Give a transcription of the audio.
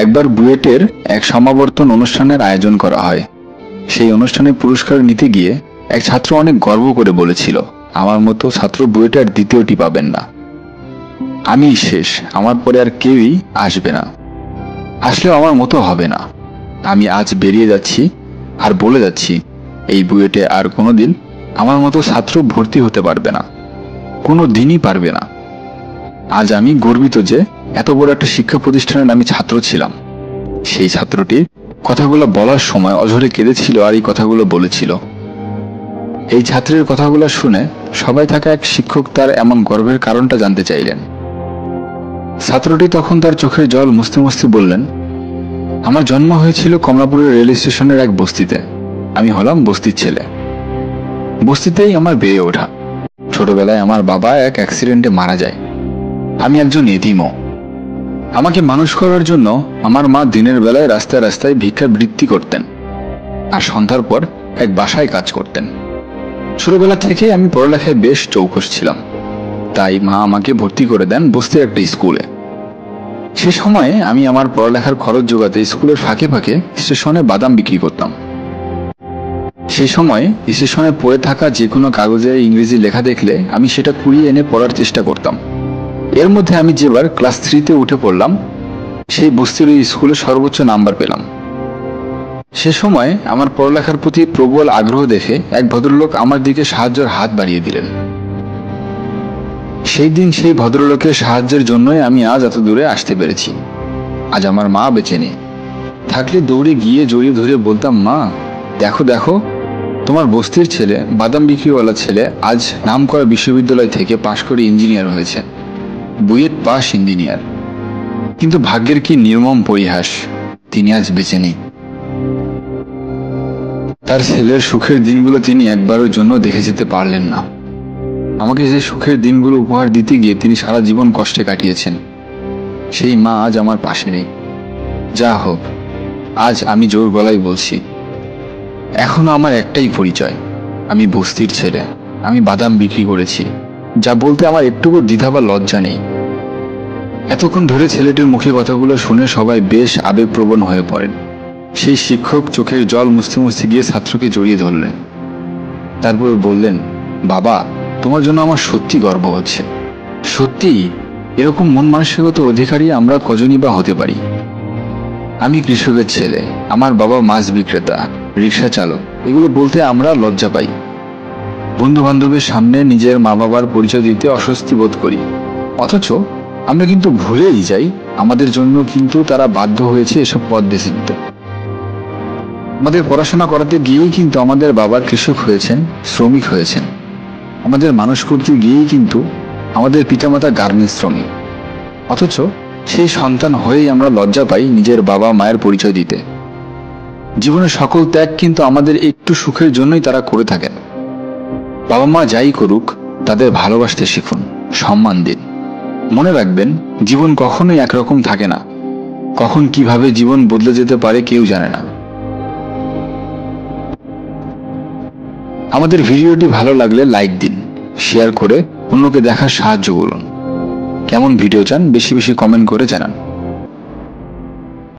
একবার বুয়েটের এক সমাবর্তন অনুষ্ঠানের আয়োজন করা হয়। সেই অনুষ্ঠানে পুরস্কার নিতে গিয়ে এক ছাত্র অনেক গর্ব করে বলেছিল, আমার মতো ছাত্র বুয়েটে আর দ্বিতীয়টি পাবেন না। আমি শেষ, আমার পরে আর কেউই আসবে না, আসলেও আমার মতো হবে না। আমি আজ বেরিয়ে যাচ্ছি আর বলে যাচ্ছি, এই বুয়েটে আর কোনোদিন আমার মতো ছাত্র ভর্তি হতে পারবে না, কোনো দিনই পারবে না। আজ আমি গর্বিত যে এত বড় একটা শিক্ষা প্রতিষ্ঠানের আমি ছাত্র ছিলাম। সেই ছাত্রটি কথাগুলো বলার সময় অঝরে কেঁদেছিল আর এই কথাগুলো বলেছিল। এই ছাত্রের কথাগুলো শুনে সবাই থাকা এক শিক্ষক তার এমন গর্বের কারণটা জানতে চাইলেন। ছাত্রটি তখন তার চোখের জল মুছতে মুছতে বললেন, আমার জন্ম হয়েছিল কমলাপুরের রেল স্টেশনের এক বস্তিতে। আমি হলাম বস্তির ছেলে। বস্তিতেই আমার বেড়ে ওঠা। ছোটবেলায় আমার বাবা এক অ্যাক্সিডেন্টে মারা যায়। আমি একজন এতিমও। আমাকে মানুষ করার জন্য আমার মা দিনের বেলায় রাস্তায় রাস্তায় ভিক্ষাবৃত্তি করতেন আর সন্ধ্যার পর এক বাসায় কাজ করতেন। ছোটবেলা থেকে আমি পড়ালেখায় বেশ চৌকস ছিলাম, তাই মা আমাকে ভর্তি করে দেন বস্তির একটা স্কুলে। সে সময়ে আমি আমার পড়ালেখার খরচ জোগাতে স্কুলের ফাঁকে ফাঁকে স্টেশনে বাদাম বিক্রি করতাম। সেই সময় স্টেশনে পড়ে থাকা যে কোনো কাগজে ইংরেজি লেখা দেখলে আমি সেটা কুড়িয়ে এনে পড়ার চেষ্টা করতাম। এর মধ্যে আমি যেবার ক্লাস 3-তে উঠে পড়লাম, সেই বস্তির ওই স্কুলে সর্বোচ্চ নাম্বার পেলাম। সে সময় আমার পড়ালেখার প্রতি প্রবল আগ্রহ দেখে এক ভদ্রলোক আমার দিকে সাহায্যের হাত বাড়িয়ে দিলেন। সেই দিন সেই ভদ্রলোকের সাহায্যের জন্যই আমি আজ এত দূরে আসতে পেরেছি। আজ আমার মা বেঁচে নেই, থাকলে দৌড়ে গিয়ে জড়িয়ে ধরে বলতাম, মা দেখো দেখো, তোমার বস্তির ছেলে, বাদাম বিক্রিওয়ালা ছেলে আজ নামকরা বিশ্ববিদ্যালয় থেকে পাশ করে ইঞ্জিনিয়ার হয়েছে, বুয়েট পাস ইঞ্জিনিয়ার। কিন্তু ভাগ্যের কি নির্মম পরিহাস, তিনি আজ বেঁচে নেই। তার ছেলের সুখের দিনগুলো তিনি একবারের জন্য দেখে যেতে পারলেন না। আমাকে যে সুখের দিনগুলো উপহার দিতে গিয়ে তিনি সারা জীবন কষ্টে কাটিয়েছেন, সেই মা আজ আমার পাশে নেই। যা হোক, আজ আমি জোর গলায় বলছি, এখনো আমার একটাই পরিচয়, আমি বস্তির ছেলে, আমি বাদাম বিক্রি করেছি, যা বলতে আমার একটুকু দ্বিধা বা লজ্জা নেই। এতক্ষণ ধরে ছেলেটির মুখে কথাগুলো শুনে সবাই বেশ আবেগপ্রবণ হয়ে পড়েন। সেই শিক্ষক চোখের জল মুছতে মুছতে গিয়ে ছাত্রকে জড়িয়ে ধরলেন। তারপর বললেন, বাবা, তোমার জন্য আমার সত্যি গর্ব হচ্ছে। সত্যি এরকম মন মানসিকতার অধিকারী আমরা কজনই বা হতে পারি। আমি কৃষকের ছেলে, আমার বাবা মাছ বিক্রেতা, রিক্সা চালক, এগুলো বলতে আমরা লজ্জা পাই। বন্ধু বান্ধবের সামনে নিজের মা বাবার পরিচয় দিতে অস্বস্তি বোধ করি। অথচ আমরা কিন্তু ভুলেই যাই, আমাদের জন্য কিন্তু তারা বাধ্য হয়েছে এসব পথ বেছে নিতে। আমাদের পড়াশোনা করাতে গিয়েই কিন্তু আমাদের বাবা কৃষক হয়েছেন, শ্রমিক হয়েছেন। আমাদের মানুষ করতে গিয়েই কিন্তু আমাদের পিতামাতা গার্মেন্টস শ্রমিক। অথচ সেই সন্তান হয়েই আমরা লজ্জা পাই নিজের বাবা মায়ের পরিচয় দিতে। জীবনের সকল ত্যাগ কিন্তু আমাদের একটু সুখের জন্যই তারা করে থাকেন। বাবা মা যাই করুক, তাদের ভালোবাসতে শিখুন, সম্মান দিন। মনে রাখবেন, জীবন কখনোই একরকম থাকে না। কখন কিভাবে জীবন বদলে যেতে পারে কেউ জানে না। আমাদের ভিডিওটি ভালো লাগলে লাইক দিন, শেয়ার করে অন্যকে দেখার সাহায্য করুন। কেমন ভিডিও চান বেশি বেশি কমেন্ট করে জানান।